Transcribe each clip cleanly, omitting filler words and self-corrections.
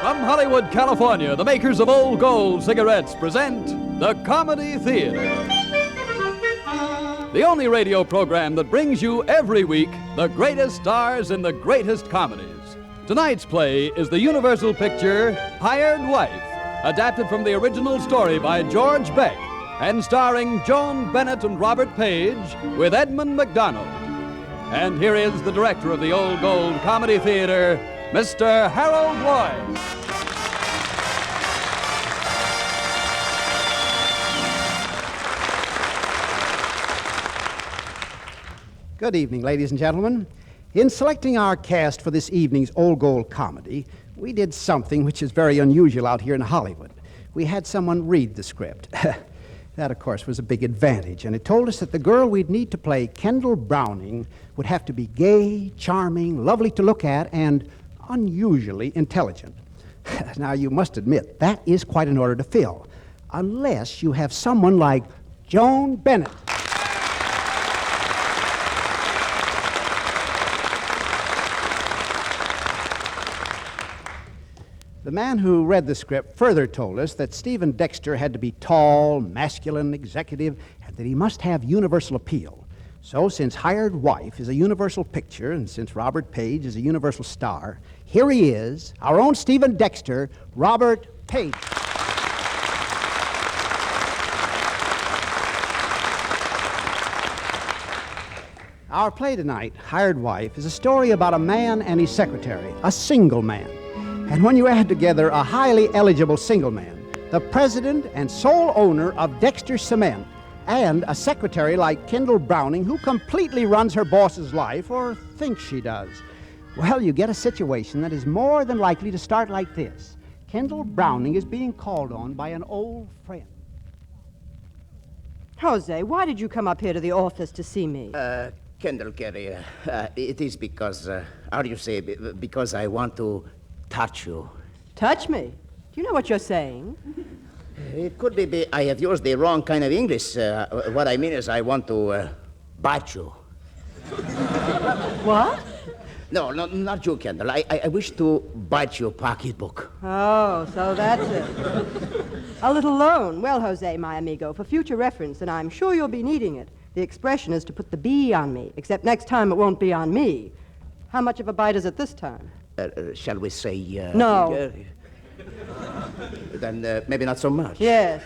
From Hollywood, California, the makers of Old Gold cigarettes present the Comedy Theater. The only radio program that brings you every week the greatest stars in the greatest comedies. Tonight's play is the Universal picture Hired Wife, adapted from the original story by George Beck and starring Joan Bennett and Robert Page with Edmund McDonald. And here is the director of the Old Gold Comedy Theater, Mr. Harold Lloyd. Good evening, ladies and gentlemen. In selecting our cast for this evening's Old Gold comedy, we did something which is very unusual out here in Hollywood. We had someone read the script. That, of course, was a big advantage, and it told us that the girl we'd need to play Kendall Browning would have to be gay, charming, lovely to look at, and unusually intelligent. Now, you must admit, that is quite an order to fill, unless you have someone like Joan Bennett. The man who read the script further told us that Stephen Dexter had to be tall, masculine, executive, and that he must have universal appeal. So, since Hired Wife is a universal picture, and since Robert Page is a universal star, here he is, our own Stephen Dexter, Robert Page. Our play tonight, Hired Wife, is a story about a man and his secretary, a single man. And when you add together a highly eligible single man, the president and sole owner of Dexter Cement, and a secretary like Kendall Browning who completely runs her boss's life, or thinks she does, well, you get a situation that is more than likely to start like this. Kendall Browning is being called on by an old friend. Jose, why did you come up here to the office to see me? Kendall Carey, it is because, because I want to touch you. Touch me? Do you know what you're saying? It could be I have used the wrong kind of English. What I mean is I want to bite you. What? No, not you, Kendall. I wish to bite your pocketbook. Oh, so that's it. A little loan. Well, Jose, my amigo, for future reference, and I'm sure you'll be needing it, the expression is to put the B on me, except next time it won't be on me. How much of a bite is it this time? Shall we say... No. Then maybe not so much. Yes.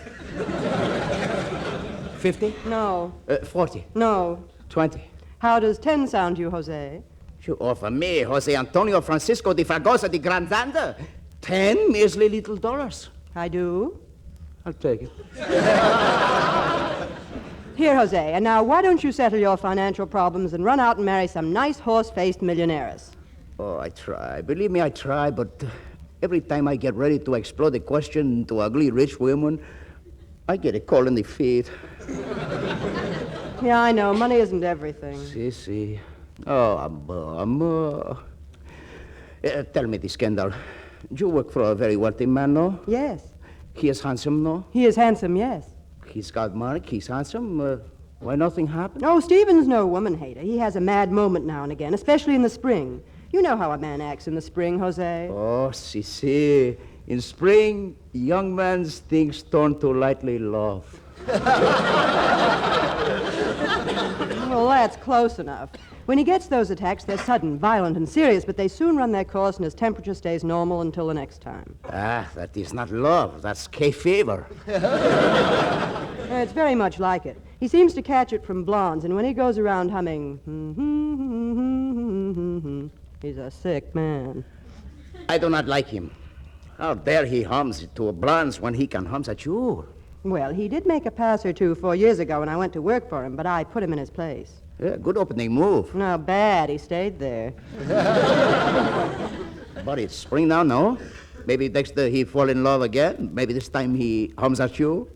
50? No. 40? No. 20? How does 10 sound to you, Jose? You offer me, Jose Antonio Francisco de Fragosa de Grandanda, 10 measly little dollars. I do. I'll take it. Here, Jose, and now why don't you settle your financial problems and run out and marry some nice horse-faced millionaires? Oh, I try. Believe me, I try, but every time I get ready to explode the question to ugly rich women, I get a cold in the feet. Yeah, I know. Money isn't everything. Si. Oh, amor. Tell me this, Kendall. You work for a very wealthy man, no? Yes. He is handsome, no? He is handsome, yes. He's got money, he's handsome. Why nothing happened? Oh, Stephen's no woman hater. He has a mad moment now and again, especially in the spring. You know how a man acts in the spring, Jose. Oh, si. In spring, young man's things turn to lightly love. Well, that's close enough. When he gets those attacks, they're sudden, violent, and serious, but they soon run their course and his temperature stays normal until the next time. That is not love. That's K fever. It's very much like it. He seems to catch it from blondes, and when he goes around humming, he's a sick man. I do not like him. How dare he hums to blondes when he can hums at you? Well, he did make a pass or two 4 years ago when I went to work for him, but I put him in his place. Yeah, good opening move. No, bad. He stayed there. But it's spring now, no? Maybe Dexter, he fall in love again. Maybe this time he hums at you.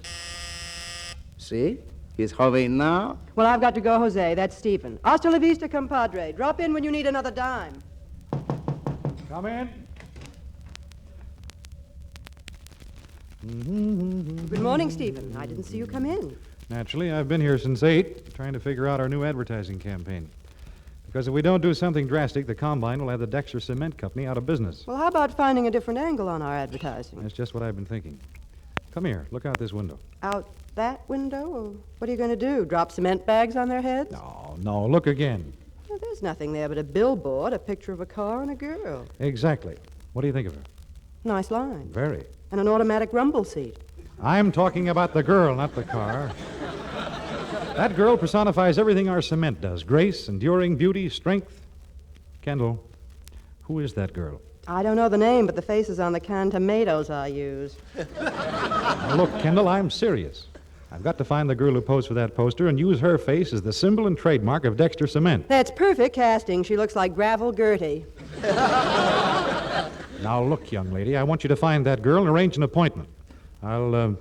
See? He's humming now. Well, I've got to go, Jose. That's Stephen. Hasta la vista, compadre. Drop in when you need another dime. Come in. Good morning, Stephen. I didn't see you come in. Naturally, I've been here since 8, trying to figure out our new advertising campaign. Because if we don't do something drastic, the Combine will have the Dexter Cement Company out of business. Well, how about finding a different angle on our advertising? That's just what I've been thinking. Come here. Look out this window. Out that window? Or what are you going to do? Drop cement bags on their heads? No. Look again. Well, there's nothing there but a billboard, a picture of a car, and a girl. Exactly. What do you think of her? Nice line. Very. And an automatic rumble seat. I'm talking about the girl, not the car. That girl personifies everything our cement does. Grace, enduring, beauty, strength. Kendall, who is that girl? I don't know the name, but the face is on the canned tomatoes I use. Now, look, Kendall, I'm serious. I've got to find the girl who posed for that poster and use her face as the symbol and trademark of Dexter Cement. That's perfect casting. She looks like Gravel Gertie. Now, look, young lady, I want you to find that girl and arrange an appointment. I'll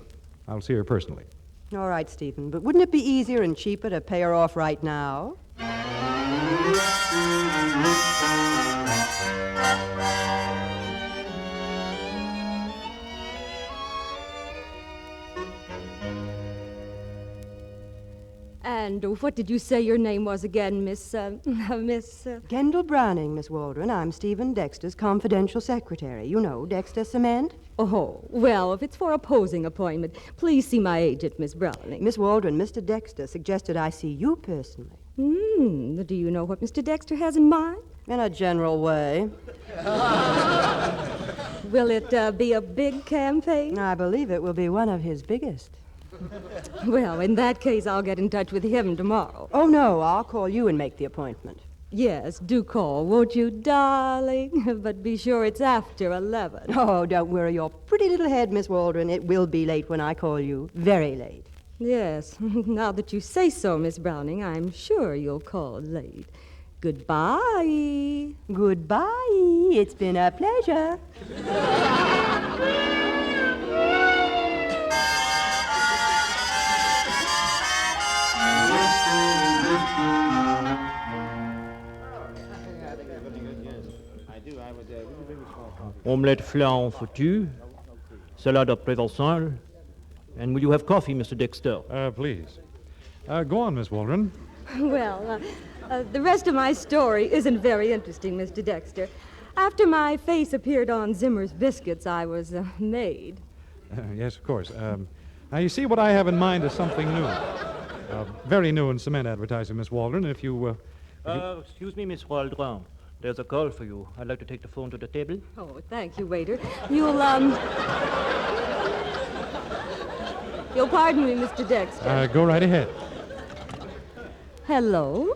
see her personally. All right, Stephen, but wouldn't it be easier and cheaper to pay her off right now? And what did you say your name was again, Miss... Kendall Browning, Miss Waldron. I'm Stephen Dexter's confidential secretary. You know, Dexter Cement. Oh, well, if it's for a posing appointment, please see my agent, Miss Browning. Miss Waldron, Mr. Dexter suggested I see you personally. Do you know what Mr. Dexter has in mind? In a general way. Will it be a big campaign? I believe it will be one of his biggest. Well, in that case, I'll get in touch with him tomorrow. Oh, no, I'll call you and make the appointment. Yes, do call, won't you, darling? But be sure it's after 11. Oh, don't worry your pretty little head, Miss Waldron. It will be late when I call you. Very late. Yes, now that you say so, Miss Browning, I'm sure you'll call late. Goodbye. Goodbye. It's been a pleasure. Omelette flan foutu, salad of Provençal, and will you have coffee, Mr. Dexter? Please. Go on, Miss Waldron. Well, the rest of my story isn't very interesting, Mr. Dexter. After my face appeared on Zimmer's biscuits, I was made. Yes, of course. Now, you see, what I have in mind is something new. Very new in cement advertising, Miss Waldron. If you... Excuse me, Miss Waldron. There's a call for you. I'd like to take the phone to the table. Oh, thank you, waiter. You'll pardon me, Mr. Dexter. go right ahead. Hello?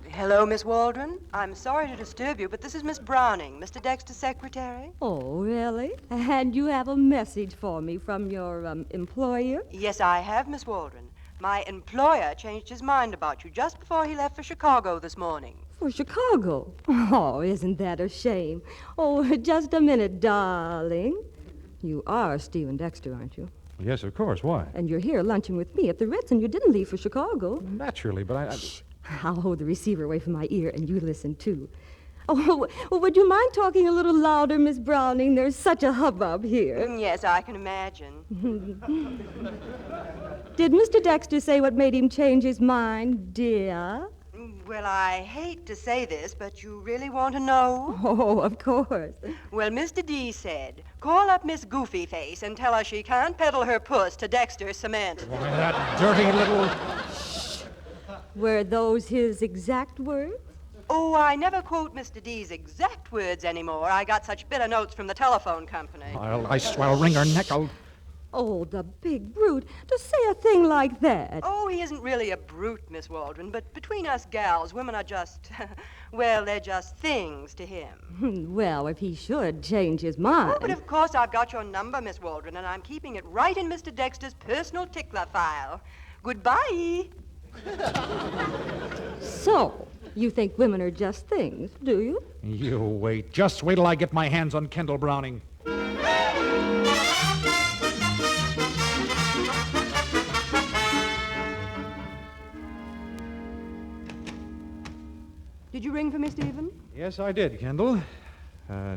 Hello, Miss Waldron. I'm sorry to disturb you, but this is Miss Browning, Mr. Dexter's secretary. Oh, really? And you have a message for me from your employer? Yes, I have, Miss Waldron. My employer changed his mind about you just before he left for Chicago this morning. For Chicago? Oh, isn't that a shame? Oh, just a minute, darling. You are Stephen Dexter, aren't you? Yes, of course. Why? And you're here lunching with me at the Ritz, and you didn't leave for Chicago. Naturally, but I... I'll hold the receiver away from my ear, and you listen, too. Oh, well, would you mind talking a little louder, Miss Browning? There's such a hubbub here. Yes, I can imagine. Did Mr. Dexter say what made him change his mind, dear? Well, I hate to say this, but you really want to know? Oh, of course. Well, Mr. D said, call up Miss Goofy Face and tell her she can't peddle her puss to Dexter Cement. Boy, that dirty little... Were those his exact words? Oh, I never quote Mr. D's exact words anymore. I got such bitter notes from the telephone company. I'll wring her neck. Oh, the big brute, to say a thing like that. Oh, he isn't really a brute, Miss Waldron, but between us gals, women are just, well, they're just things to him. Well, if he should change his mind. Oh, but of course I've got your number, Miss Waldron, and I'm keeping it right in Mr. Dexter's personal tickler file. Goodbye. So, you think women are just things, do you? You wait. Just wait till I get my hands on Kendall Browning. Did you ring for me, Stephen? Yes, I did, Kendall.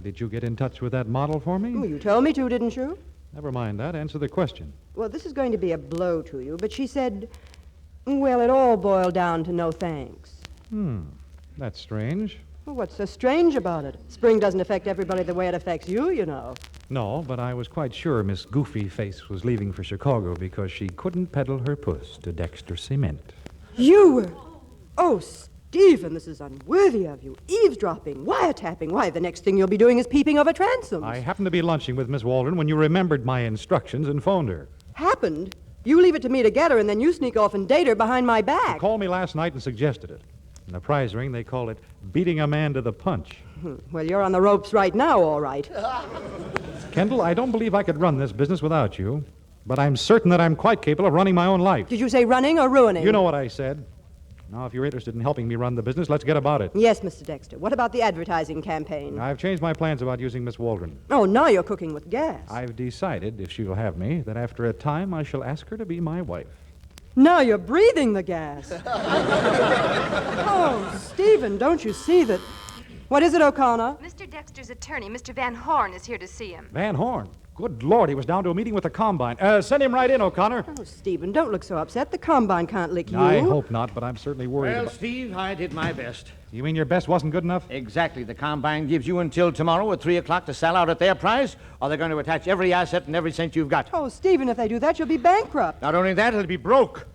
Did you get in touch with that model for me? Well, you told me to, didn't you? Never mind that. Answer the question. Well, this is going to be a blow to you, but she said, well, it all boiled down to no thanks. That's strange. Well, what's so strange about it? Spring doesn't affect everybody the way it affects you, you know. No, but I was quite sure Miss Goofy Face was leaving for Chicago because she couldn't peddle her puss to Dexter Cement. You were... Oh, Stephen, this is unworthy of you. Eavesdropping, wiretapping. Why, the next thing you'll be doing is peeping over transoms. I happened to be lunching with Miss Waldron when you remembered my instructions and phoned her. Happened? You leave it to me to get her, and then you sneak off and date her behind my She back. called me last night and suggested it. In the prize ring, they call it beating a man to the punch. Well, you're on the ropes right now, all right. Kendall, I don't believe I could run this business without you, but I'm certain that I'm quite capable of running my own life. Did you say running or ruining? You know what I said. Now, if you're interested in helping me run the business, let's get about it. Yes, Mr. Dexter. What about the advertising campaign? I've changed my plans about using Miss Waldron. Oh, now you're cooking with gas. I've decided, if she'll have me, that after a time I shall ask her to be my wife. Now you're breathing the gas. Oh, Stephen, don't you see that... What is it, O'Connor? Mr. Dexter's attorney, Mr. Van Horn, is here to see him. Van Horn? Good Lord, he was down to a meeting with the Combine. Send him right in, O'Connor. Oh, Stephen, don't look so upset. The Combine can't lick you. I hope not, but I'm certainly worried Well, about... Steve, I did my best. You mean your best wasn't good enough? Exactly. The Combine gives you until tomorrow at 3 o'clock to sell out at their price, or they're going to attach every asset and every cent you've got. Oh, Stephen, if they do that, you'll be bankrupt. Not only that, it'll be broke.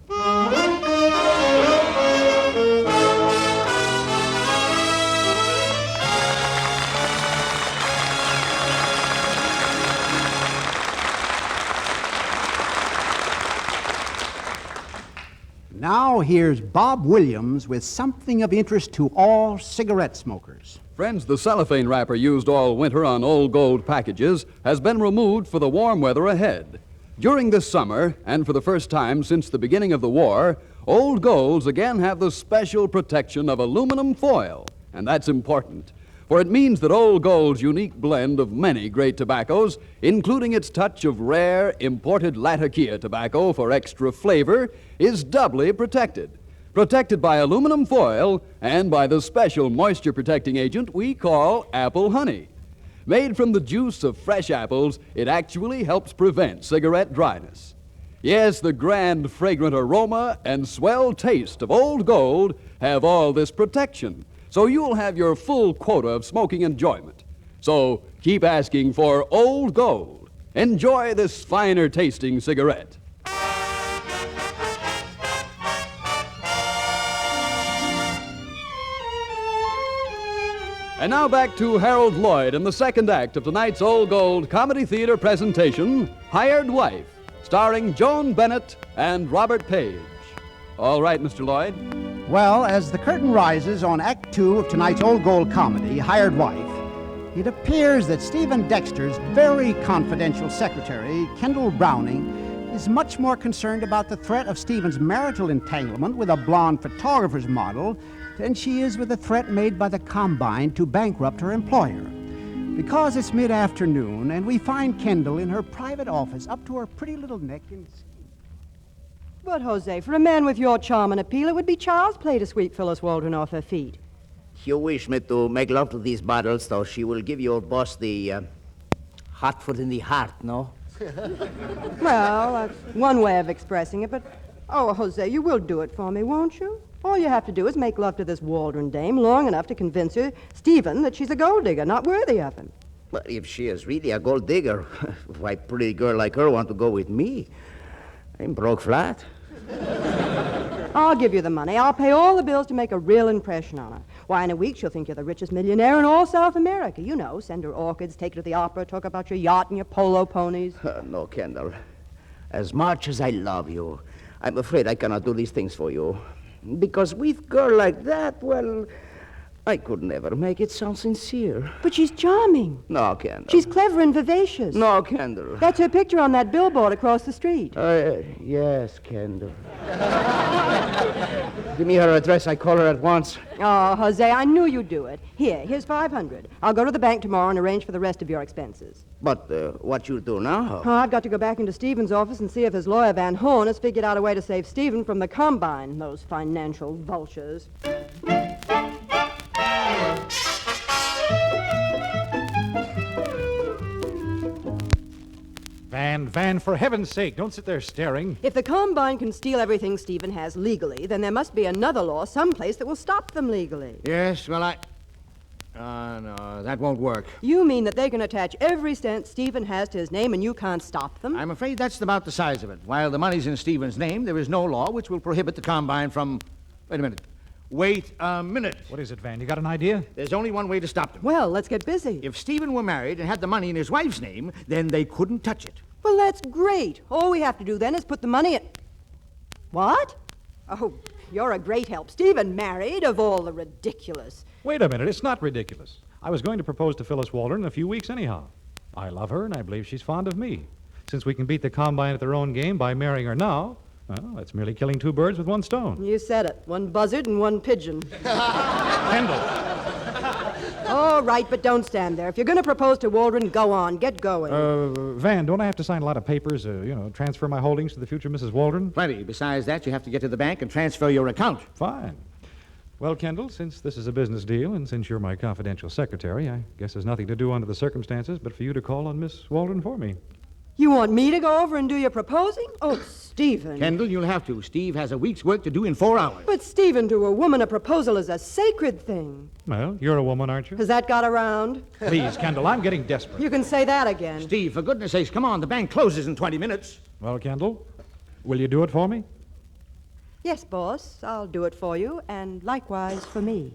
Now here's Bob Williams with something of interest to all cigarette smokers. Friends, the cellophane wrapper used all winter on old gold packages has been removed for the warm weather ahead. During this summer, and for the first time since the beginning of the war, old golds again have the special protection of aluminum foil, and that's important. For it means that Old Gold's unique blend of many great tobaccos, including its touch of rare, imported Latakia tobacco for extra flavor, is doubly protected. Protected by aluminum foil and by the special moisture-protecting agent we call apple honey. Made from the juice of fresh apples, it actually helps prevent cigarette dryness. Yes, the grand, fragrant aroma and swell taste of Old Gold have all this protection, so you'll have your full quota of smoking enjoyment. So keep asking for Old Gold. Enjoy this finer tasting cigarette. And now back to Harold Lloyd in the second act of tonight's Old Gold Comedy Theater presentation, Hired Wife, starring Joan Bennett and Robert Page. All right, Mr. Lloyd. Well, as the curtain rises on Act 2 of tonight's Old Gold comedy, Hired Wife, it appears that Stephen Dexter's very confidential secretary, Kendall Browning, is much more concerned about the threat of Stephen's marital entanglement with a blonde photographer's model than she is with the threat made by the Combine to bankrupt her employer. Because it's mid-afternoon, and we find Kendall in her private office up to her pretty little neck in... But, Jose, for a man with your charm and appeal, it would be child's play to sweep Phyllis Waldron off her feet. You wish me to make love to these bottles, so she will give your boss the hot foot in the heart, no? Well, that's one way of expressing it, but... Oh, Jose, you will do it for me, won't you? All you have to do is make love to this Waldron dame long enough to convince her, Stephen, that she's a gold digger, not worthy of him. But if she is really a gold digger, why pretty girl like her want to go with me? I'm broke flat. I'll give you the money. I'll pay all the bills to make a real impression on her. Why, in a week, she'll think you're the richest millionaire in all South America. You know, send her orchids, take her to the opera, talk about your yacht and your polo ponies. No, Kendall. As much as I love you, I'm afraid I cannot do these things for you. Because with girl like that, well, I could never make it sound sincere. But she's charming. No, Kendall. She's clever and vivacious. No, Kendall. That's her picture on that billboard across the street. Yes, Kendall. Give me her address. I call her at once. Oh, Jose, I knew you'd do it. Here's $500. I'll go to the bank tomorrow and arrange for the rest of your expenses. But what you do now? Oh, I've got to go back into Stephen's office and see if his lawyer, Van Horn, has figured out a way to save Stephen from the Combine, those financial vultures. Van Van, for heaven's sake, don't sit there staring. If the Combine can steal everything Stephen has legally, then there must be another law someplace that will stop them legally. Yes, well, no, that won't work. You mean that they can attach every cent Stephen has to his name and you can't stop them? I'm afraid that's about the size of it. While the money's in Stephen's name, there is no law which will prohibit the Combine from... Wait a minute. Wait a minute. What is it, Van? You got an idea? There's only one way to stop them. Well, let's get busy. If Stephen were married and had the money in his wife's name, then they couldn't touch it. Well, that's great. All we have to do then is put the money in... What? Oh, you're a great help. Stephen married, of all the ridiculous... Wait a minute, it's not ridiculous. I was going to propose to Phyllis Waldron in a few weeks anyhow. I love her, and I believe she's fond of me. Since we can beat the Combine at their own game by marrying her now, well, that's merely killing two birds with one stone. You said it. One buzzard and one pigeon. Kendall! All right, but don't stand there. If you're going to propose to Waldron, go on. Get going. Van, don't I have to sign a lot of papers, transfer my holdings to the future Mrs. Waldron? Plenty. Besides that, you have to get to the bank and transfer your account. Fine. Well, Kendall, since this is a business deal and since you're my confidential secretary, I guess there's nothing to do under the circumstances but for you to call on Miss Waldron for me. You want me to go over and do your proposing? Oh, Stephen. Kendall, you'll have to. Steve has a week's work to do in 4 hours. But, Stephen, to a woman, a proposal is a sacred thing. Well, you're a woman, aren't you? Has that got around? Please, Kendall, I'm getting desperate. You can say that again. Steve, for goodness sakes, come on. The bank closes in 20 minutes. Well, Kendall, will you do it for me? Yes, boss. I'll do it for you, and likewise for me.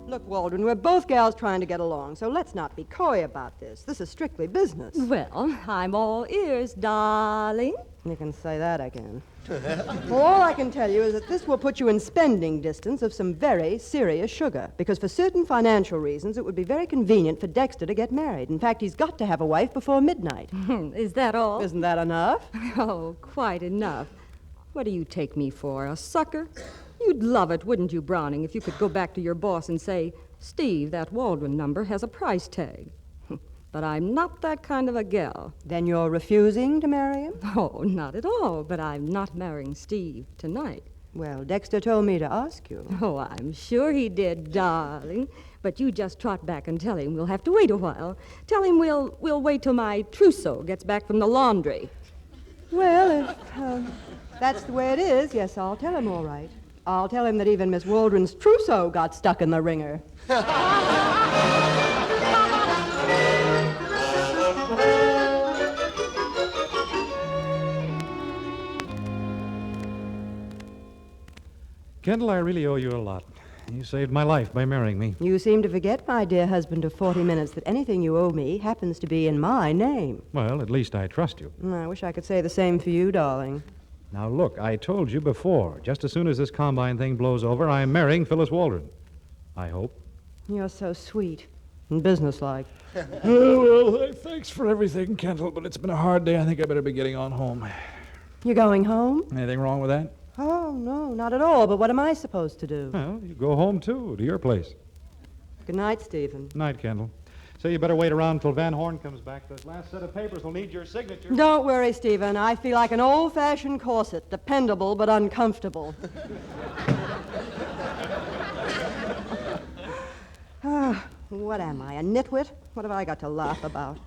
Look, Waldron, we're both gals trying to get along, so let's not be coy about this. This is strictly business. Well, I'm all ears, darling. You can say that again. Well, all I can tell you is that this will put you in spending distance of some very serious sugar, because for certain financial reasons, it would be very convenient for Dexter to get married. In fact, he's got to have a wife before midnight. Is that all? Isn't that enough? Oh, quite enough. What do you take me for, a sucker? You'd love it, wouldn't you, Browning, if you could go back to your boss and say, Steve, that Waldron number has a price tag. But I'm not that kind of a gal. Then you're refusing to marry him? Oh, not at all, but I'm not marrying Steve tonight. Well, Dexter told me to ask you. Oh, I'm sure he did, darling. But you just trot back and tell him we'll have to wait a while. Tell him we'll wait till my trousseau gets back from the laundry. Well, if that's the way it is, yes, I'll tell him all right. I'll tell him that even Miss Waldron's trousseau got stuck in the wringer. Kendall, I really owe you a lot. You saved my life by marrying me. You seem to forget, my dear husband of 40 minutes, that anything you owe me happens to be in my name. Well, at least I trust you. I wish I could say the same for you, darling. Now, look, I told you before, just as soon as this Combine thing blows over, I'm marrying Phyllis Waldron. I hope. You're so sweet and businesslike. Well, thanks for everything, Kendall, but it's been a hard day. I think I better be getting on home. You're going home? Anything wrong with that? Oh, no, not at all. But what am I supposed to do? Well, you go home, too, to your place. Good night, Stephen. Night, Kendall. So you better wait around till Van Horn comes back. That last set of papers will need your signature. Don't worry, Stephen. I feel like an old-fashioned corset, dependable but uncomfortable. What am I, a nitwit? What have I got to laugh about?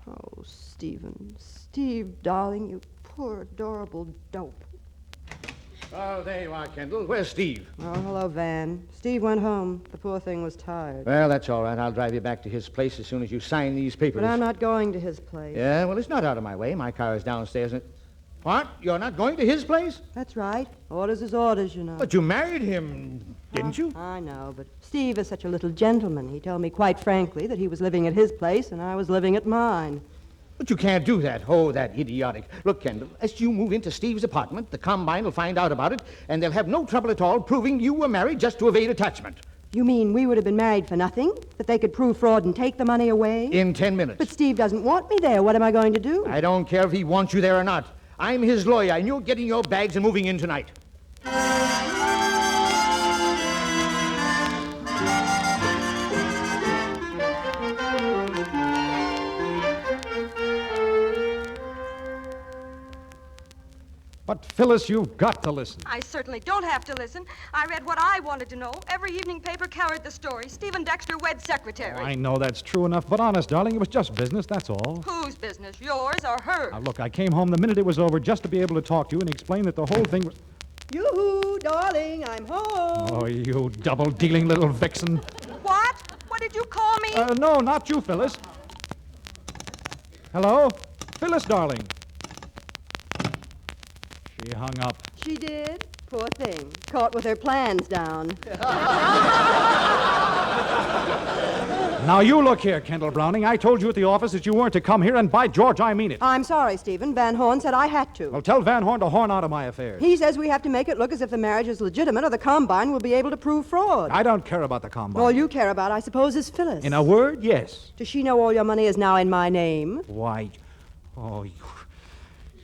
Oh, Stephen. Steve, darling, you poor, adorable dope. Oh, there you are, Kendall. Where's Steve? Oh, hello, Van. Steve went home. The poor thing was tired. Well, that's all right. I'll drive you back to his place as soon as you sign these papers. But I'm not going to his place. Yeah, well, it's not out of my way. My car is downstairs. What? You're not going to his place? That's right. Orders is orders, you know. But you married him, didn't you? I know, but Steve is such a little gentleman. He told me quite frankly that he was living at his place and I was living at mine. But you can't do that. Oh, that idiotic. Look, Kendall, as you move into Steve's apartment, the Combine will find out about it, and they'll have no trouble at all proving you were married just to evade attachment. You mean we would have been married for nothing? That they could prove fraud and take the money away? In 10 minutes. But Steve doesn't want me there. What am I going to do? I don't care if he wants you there or not. I'm his lawyer, and you're getting your bags and moving in tonight. But, Phyllis, you've got to listen. I certainly don't have to listen. I read what I wanted to know. Every evening paper carried the story. Stephen Dexter wed secretary. I know that's true enough, but honest, darling, it was just business, that's all. Whose business, yours or hers? Now, look, I came home the minute it was over just to be able to talk to you and explain that the whole thing was... Yoo-hoo, darling, I'm home. Oh, you double-dealing little vixen. What? What did you call me? No, not you, Phyllis. Hello? Phyllis, darling. She hung up. She did? Poor thing. Caught with her plans down. Now, you look here, Kendall Browning. I told you at the office that you weren't to come here, and by George, I mean it. I'm sorry, Stephen. Van Horn said I had to. Well, tell Van Horn to horn out of my affairs. He says we have to make it look as if the marriage is legitimate or the Combine will be able to prove fraud. I don't care about the combine. All you care about, I suppose, is Phyllis. In a word, yes. Does she know all your money is now in my name? Why? Oh,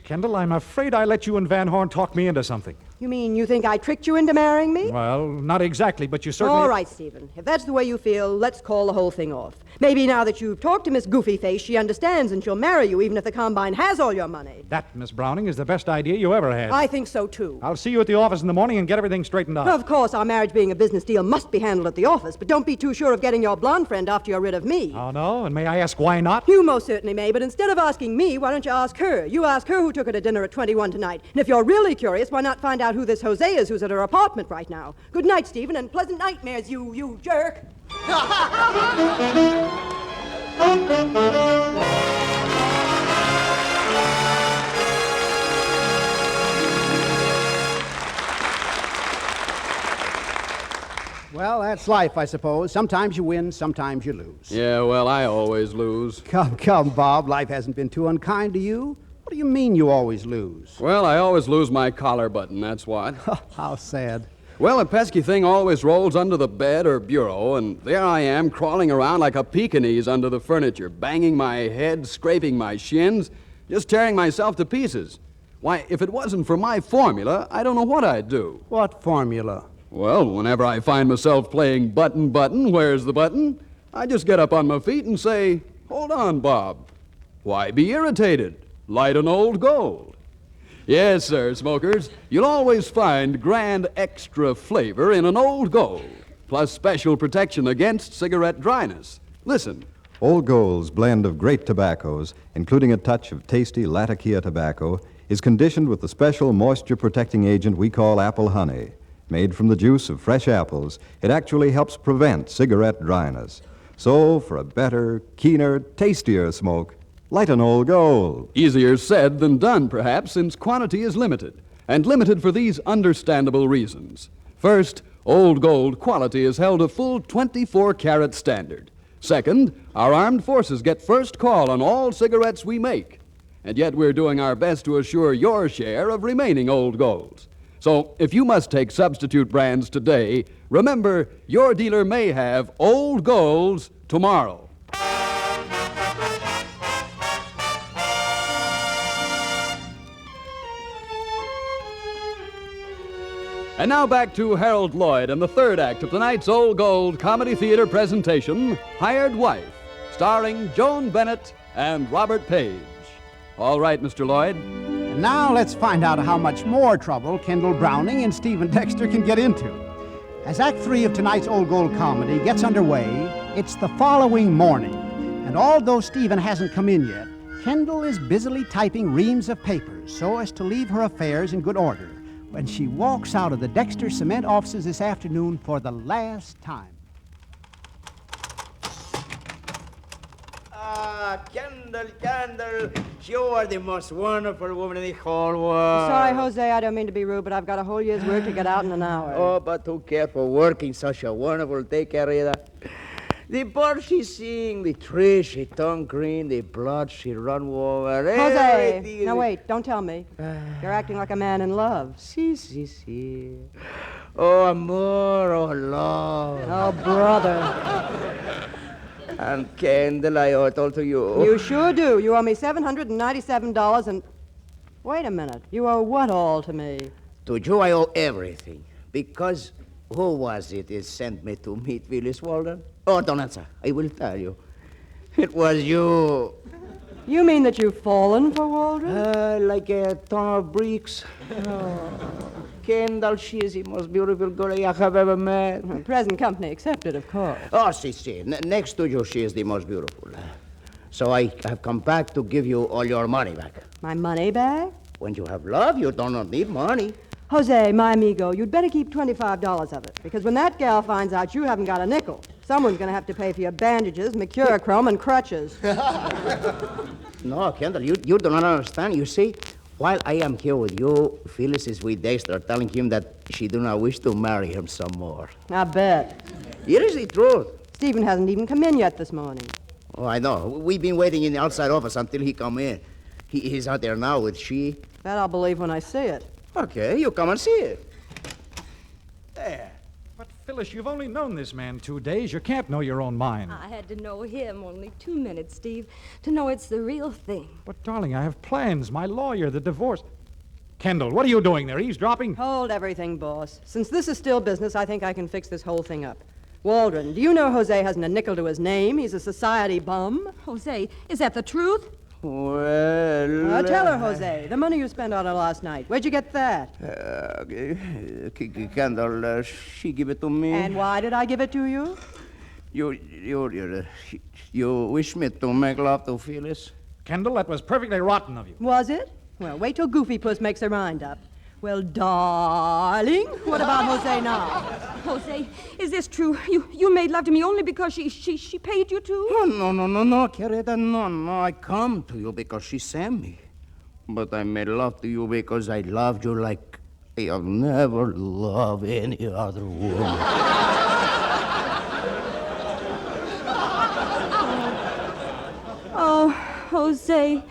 Kendall, I'm afraid I let you and Van Horn talk me into something. You mean you think I tricked you into marrying me? Well, not exactly, but you certainly... All right, Stephen. If that's the way you feel, let's call the whole thing off. Maybe now that you've talked to Miss Goofy Face, she understands and she'll marry you even if the Combine has all your money. That, Miss Browning, is the best idea you ever had. I think so, too. I'll see you at the office in the morning and get everything straightened out. Of course, our marriage being a business deal must be handled at the office, but don't be too sure of getting your blonde friend after you're rid of me. Oh, no? And may I ask why not? You most certainly may, but instead of asking me, why don't you ask her? You ask her who took her to dinner at 21 tonight. And if you're really curious, why not find out who this Jose is who's at her apartment right now? Good night, Stephen, and pleasant nightmares, you jerk. Well, that's life, I suppose. Sometimes you win, sometimes you lose. Yeah, well, I always lose. Come, Bob. Life hasn't been too unkind to you. What do you mean you always lose? Well, I always lose my collar button, that's what. How sad. Well, a pesky thing always rolls under the bed or bureau, and there I am crawling around like a Pekingese under the furniture, banging my head, scraping my shins, just tearing myself to pieces. Why, if it wasn't for my formula, I don't know what I'd do. What formula? Well, whenever I find myself playing button, button, where's the button? I just get up on my feet and say, hold on, Bob. Why be irritated? Light an old gold. Yes, sir, smokers. You'll always find grand extra flavor in an old gold, plus special protection against cigarette dryness. Listen. Old Gold's blend of great tobaccos, including a touch of tasty Latakia tobacco, is conditioned with the special moisture-protecting agent we call apple honey. Made from the juice of fresh apples, it actually helps prevent cigarette dryness. So, for a better, keener, tastier smoke, light an Old Gold. Easier said than done, perhaps, since quantity is limited. And limited for these understandable reasons. First, Old Gold quality is held a full 24-carat standard. Second, our armed forces get first call on all cigarettes we make. And yet we're doing our best to assure your share of remaining Old Golds. So, if you must take substitute brands today, remember, your dealer may have Old Golds tomorrow. And now back to Harold Lloyd and the third act of tonight's Old Gold Comedy Theater presentation, Hired Wife, starring Joan Bennett and Robert Page. All right, Mr. Lloyd. And now let's find out how much more trouble Kendall Browning and Stephen Dexter can get into. As Act 3 of tonight's Old Gold comedy gets underway, it's the following morning. And although Stephen hasn't come in yet, Kendall is busily typing reams of papers so as to leave her affairs in good order when she walks out of the Dexter Cement offices this afternoon for the last time. Kendall, you are the most wonderful woman in the whole world. Sorry, Jose, I don't mean to be rude, but I've got a whole year's work to get out in an hour. Oh, but who cares for working such a wonderful day, Carita? The birds she sing, the trees she turn green, the blood she run over. Jose, everything. now wait, don't tell me. You're acting like a man in love. Si. Oh, amor, oh, love. Oh, brother. And Kendall, I owe it all to you. You sure do. You owe me $797 and... Wait a minute. You owe what all to me? To you, I owe everything. Because who was it that sent me to meet Willis Walden? Oh, don't answer. I will tell you. It was you. You mean that you've fallen for Waldron? Like a ton of bricks. Kendall, she is the most beautiful girl I have ever met. Present company accepted, of course. Oh, si. Next to you, she is the most beautiful. So I have come back to give you all your money back. My money back? When you have love, you do not need money. Jose, my amigo, you'd better keep $25 of it, because when that gal finds out you haven't got a nickel, someone's going to have to pay for your bandages, mercurochrome, and crutches. No, Kendall, you do not understand. You see, while I am here with you, Phyllis is with Dexter telling him that she do not wish to marry him some more. I bet. Here is the truth. Stephen hasn't even come in yet this morning. Oh, I know. We've been waiting in the outside office until he come in. He's out there now with she. That I'll believe when I see it. Okay, you come and see it. There. But, Phyllis, you've only known this man 2 days. You can't know your own mind. I had to know him only 2 minutes, Steve, to know it's the real thing. But, darling, I have plans. My lawyer, the divorce. Kendall, what are you doing there? Eavesdropping? Hold everything, boss. Since this is still business, I think I can fix this whole thing up. Waldron, do you know Jose hasn't a nickel to his name? He's a society bum. Jose, is that the truth? Well... Tell her, Jose. The money you spent on her last night. Where'd you get that? Kendall, she give it to me. And why did I give it to you? You wish me to make love to Phyllis? Kendall, that was perfectly rotten of you. Was it? Well, wait till Goofy Puss makes her mind up. Well, darling, what about Jose now? Jose, is this true? You made love to me only because she paid you to? Oh, no, querida, no. I come to you because she sent me. But I made love to you because I loved you like I have never loved any other woman. Oh, Jose,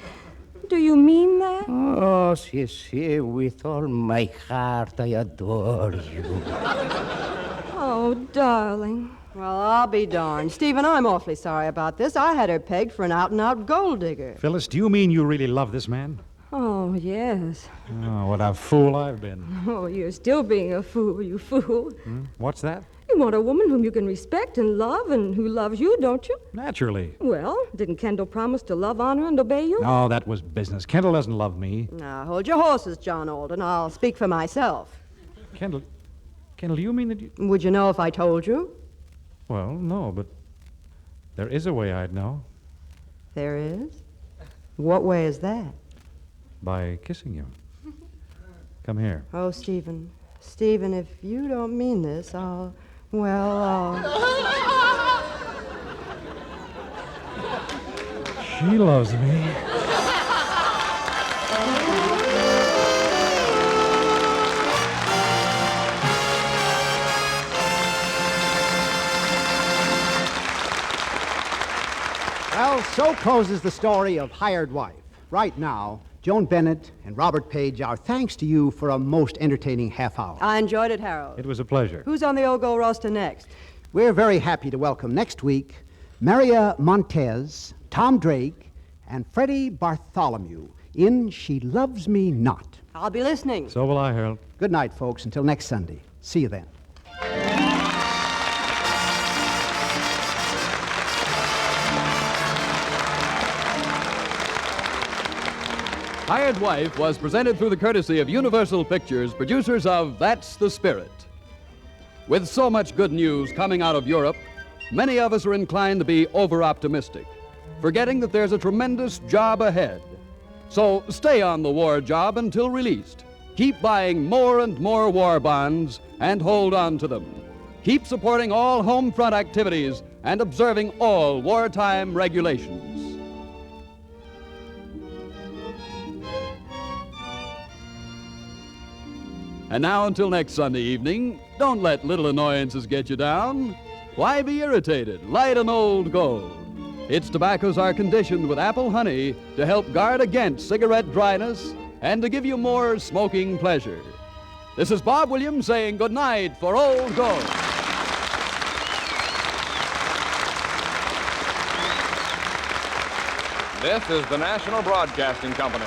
do you mean that? Oh, si, with all my heart, I adore you. Oh, darling. Well, I'll be darned. Stephen, I'm awfully sorry about this. I had her pegged for an out-and-out gold digger. Phyllis, do you mean you really love this man? Oh, yes. Oh, what a fool I've been. Oh, you're still being a fool, you fool. What's that? You want a woman whom you can respect and love and who loves you, don't you? Naturally. Well, didn't Kendall promise to love, honor, and obey you? No, that was business. Kendall doesn't love me. Now, hold your horses, John Alden. I'll speak for myself. Kendall, you mean that you... Would you know if I told you? Well, no, but there is a way I'd know. There is? What way is that? By kissing you. Come here. Oh, Stephen, if you don't mean this, Well, She loves me. Well, so closes the story of Hired Wife. Right now, Joan Bennett and Robert Page, our thanks to you for a most entertaining half hour. I enjoyed it, Harold. It was a pleasure. Who's on the old gold roster next? We're very happy to welcome next week Maria Montez, Tom Drake, and Freddie Bartholomew in She Loves Me Not. I'll be listening. So will I, Harold. Good night, folks. Until next Sunday. See you then. Hired Wife was presented through the courtesy of Universal Pictures, producers of That's the Spirit. With so much good news coming out of Europe, many of us are inclined to be over-optimistic, forgetting that there's a tremendous job ahead. So stay on the war job until released. Keep buying more and more war bonds and hold on to them. Keep supporting all home front activities and observing all wartime regulations. And now, until next Sunday evening, don't let little annoyances get you down. Why be irritated? Light an old gold. Its tobaccos are conditioned with apple honey to help guard against cigarette dryness and to give you more smoking pleasure. This is Bob Williams saying good night for Old Gold. This is the National Broadcasting Company.